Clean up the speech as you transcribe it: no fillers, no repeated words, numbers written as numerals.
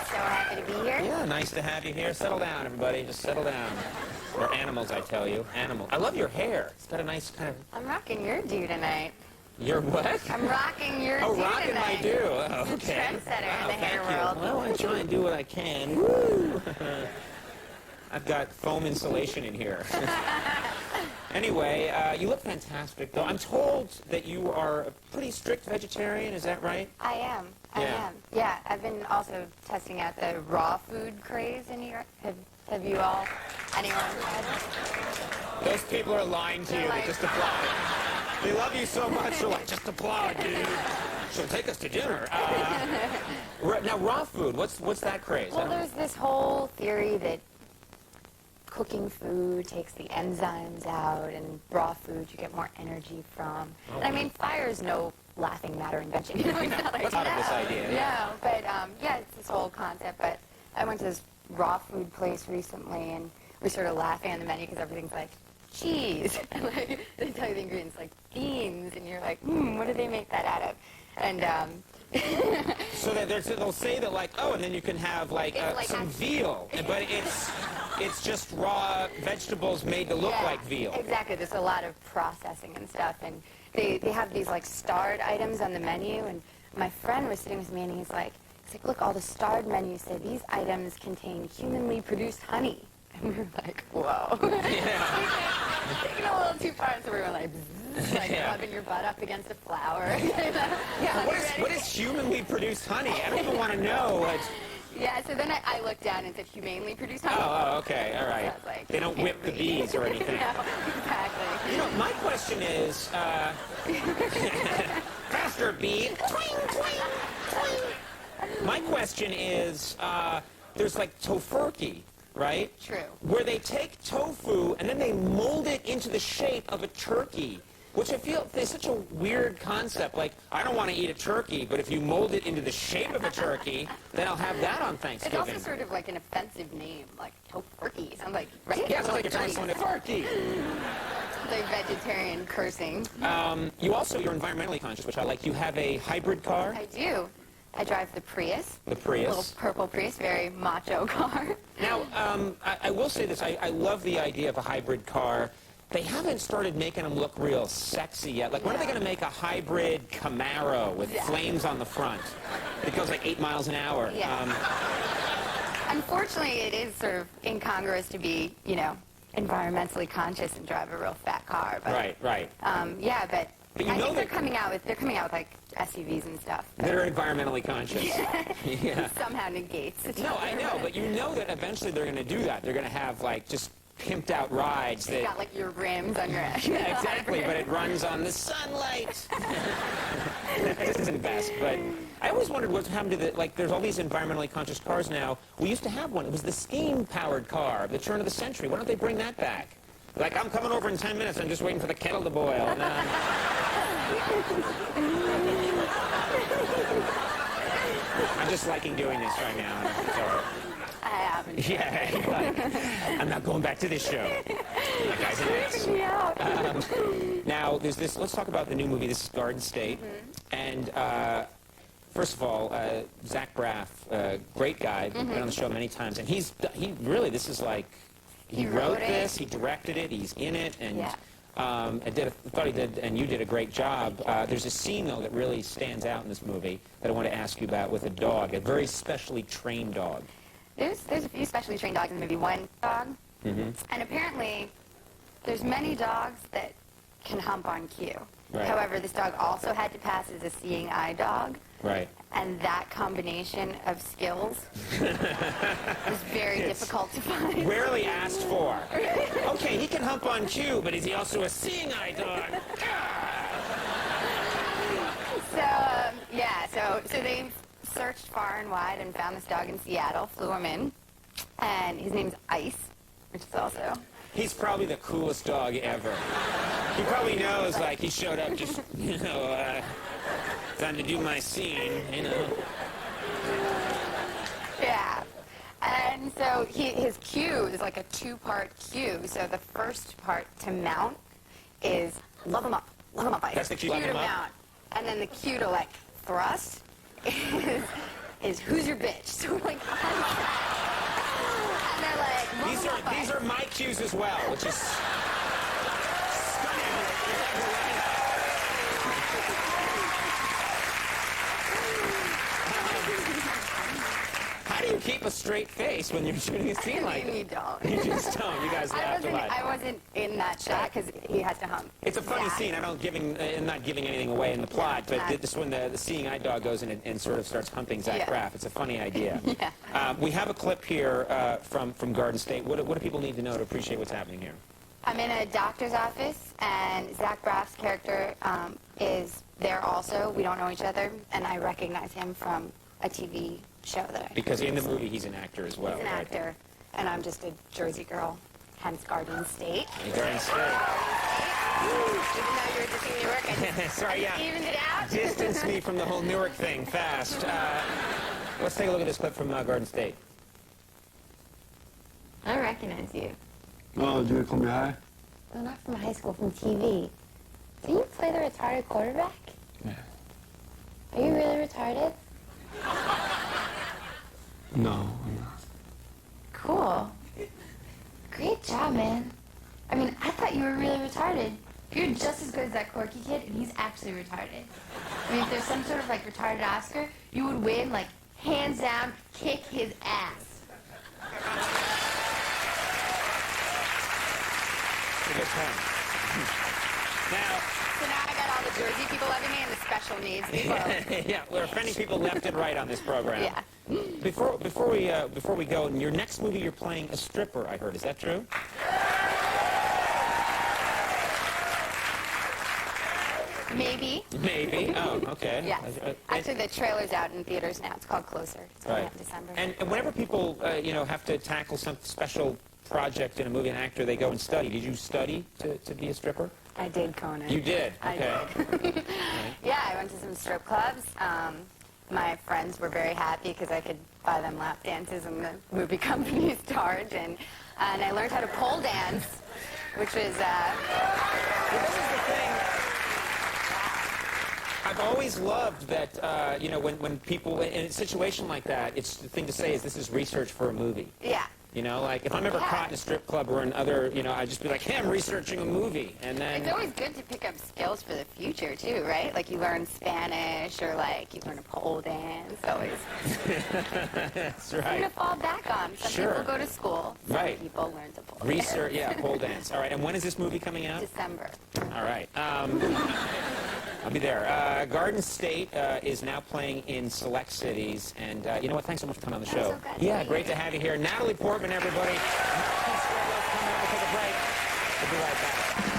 So happy to be here. Yeah, nice to have you here. Settle down, everybody. Just settle down. We're animals, I tell you. Animals. I love your hair. It's got a nice kind of... I'm rocking your do tonight. Your what? I'm rocking your do rocking tonight. my do. Oh, okay. Trendsetter in the hair thank you. world. Well, I try and do what I can. Woo! I've got foam insulation in here. Anyway, you look fantastic, though. I'm told that you are a pretty strict vegetarian. Is that right? I am. I am. Yeah, I've been also testing out the raw food craze in New York. Have you all, anyone had? Those people are lying to you. They just applaud. They love you so much, they're like, just applaud, dude. So take us to dinner. Now, raw food, what's that craze? Well, there's this whole theory that cooking food takes the enzymes out, and raw food you get more energy from. Oh. And I mean, fire is no laughing matter invention. You know, it's not like, What's out of this idea? No, but yeah, it's this whole concept. But I went to this raw food place recently, and we started laughing on the menu because everything's like cheese, and like they tell you the ingredients like beans, and you're like, what do they make that out of? And so they'll say that like, oh, and then you can have like some veal, but it's just raw vegetables made to look like veal. Exactly. There's a lot of processing and stuff, and they have these like starred items on the menu. And my friend was sitting with me, and he's like, look, all the starred menus say these items contain humanly produced honey. And we were like, whoa. Yeah. Taking a little too far, so we were like, rubbing your butt up against a flower. Yeah. What is humanly produced honey? I don't even want to know what. Yeah, so then I looked down and said humanely produced honey. Oh, okay, all right. So like, they don't whip the bees or anything. No, exactly. You know, my question is, faster bee, twing, twing, twing. My question is, there's like tofurkey, right? True. Where they take tofu and then they mold it into the shape of a turkey, which I feel is such a weird concept. Like, I don't want to eat a turkey, but if you mold it into the shape of a turkey, then I'll have that on Thanksgiving. It's also sort of like an offensive name, like tofurkey. Sounds like, right? Yeah, it sounds like you're telling someone a turkey. Like vegetarian cursing. You're environmentally conscious, which I like. You have a hybrid car? I do. I drive the Prius. The Prius. A little purple Prius, very macho car. Now, I will say this. I love the idea of a hybrid car. They haven't started making them look real sexy yet. Like, when are they going to make a hybrid Camaro with flames on the front? It goes like 8 miles an hour. Yeah. Unfortunately, it is sort of incongruous to be, environmentally conscious and drive a real fat car. But, Right. Yeah, but you I know think they're coming out with like SUVs and stuff. That are environmentally conscious. Yeah. Somehow negates it. No, I know, but you know that eventually they're going to do that. They're going to have like just pimped out rides that... You got like your rims on your... Yeah, exactly, but it runs on the sunlight. This isn't best, but I always wondered what happened to the, like, there's all these environmentally conscious cars now. We used to have one. It was the steam-powered car, the turn of the century. Why don't they bring that back? Like, I'm coming over in 10 minutes. I'm just waiting for the kettle to boil. I'm just liking doing this right now. So. I haven't. Yeah, I'm not going back to this show. That guy's an ass. Now, there's this, let's talk about the new movie, this is Garden State. And first of all, Zach Braff, great guy, been on the show many times. And he this is like, he wrote this, he directed it, he's in it, and I thought he did, and you did a great job. There's a scene, though, that really stands out in this movie that I want to ask you about with a dog, a very specially trained dog. There's a few specially trained dogs in the movie. One dog, and apparently there's many dogs that can hump on cue. Right. However, this dog also had to pass as a seeing eye dog. Right. And that combination of skills is very difficult to find. Rarely asked for. Okay, he can hump on cue, but is he also a seeing eye dog? So they searched far and wide and found this dog in Seattle, flew him in, and his name's Ice, which is also... He's probably the coolest dog ever. He probably knows, like, he showed up just, time to do my scene, Yeah. And so his cue is like a two-part cue. So the first part to mount is love him up, Ice. That's the cue to mount. And then the cue to, like, thrust is who's your bitch? So we're like on set. And they're like, These are my cues as well, which is stunning. How do you keep a straight face when you're shooting a scene like that? You don't. You just don't. You guys laughed a lot. I wasn't in that shot because he had to hump. It's a funny scene. I'm not giving anything away in the plot, but this when the seeing eye dog goes in and sort of starts humping Zach Braff. It's a funny idea. We have a clip here from Garden State. What do people need to know to appreciate what's happening here? I'm in a doctor's office, and Zach Braff's character is there also. We don't know each other, and I recognize him from a TV show that I Because in the movie, he's an actor as well. He's an actor, and I'm just a Jersey girl, hence Garden State. Garden State. Even though you're just in New York, I just, Sorry, evened it out. Distance me from the whole Newark thing fast. Let's take a look at this clip from Garden State. I recognize you. Oh, do you call me high? No, not from high school, from TV. Do you play the retarded quarterback? Yeah. Are you really retarded? No, I'm not. Cool. Great job, man. I mean, I thought you were really retarded. You're just as good as that quirky kid, and he's actually retarded. I mean, if there's some sort of, like, retarded Oscar, you would win, like, hands down, kick his ass. A good point. Now, So now I got all the Jersey people loving me and the special needs people. yeah, we're offending people left and right on this program. Yeah. Before we go, in your next movie, you're playing a stripper. I heard. Is that true? Maybe. Maybe. Oh, okay. Yeah. Actually, the trailer's out in theaters now. It's called Closer. It's coming out in December. And whenever people, have to tackle some special project in a movie, an actor, they go and study. Did you study to be a stripper? I did Conan. You did? Okay. I did. Yeah, I went to some strip clubs. My friends were very happy because I could buy them lap dances in the movie company's charge, and I learned how to pole dance, which was. This is the thing. I've always loved that, when people, in a situation like that, it's the thing to say is this is research for a movie. Yeah. You know, like if I'm ever caught in a strip club or in other, I'd just be like, hey, I'm researching a movie. And then... It's always good to pick up skills for the future, too, right? Like you learn Spanish or like you learn a pole dance. Always. That's Something right. to fall back on. Some people go to school. Some people learn to pole dance. Research, yeah, pole dance. All right, and when is this movie coming out? December. All right. I'll be there. Garden State is now playing in select cities. And you know what? Thanks so much for coming on the show. So good. Yeah, great to have you here. Natalie Portman, everybody. We'll take a break. We'll be right back.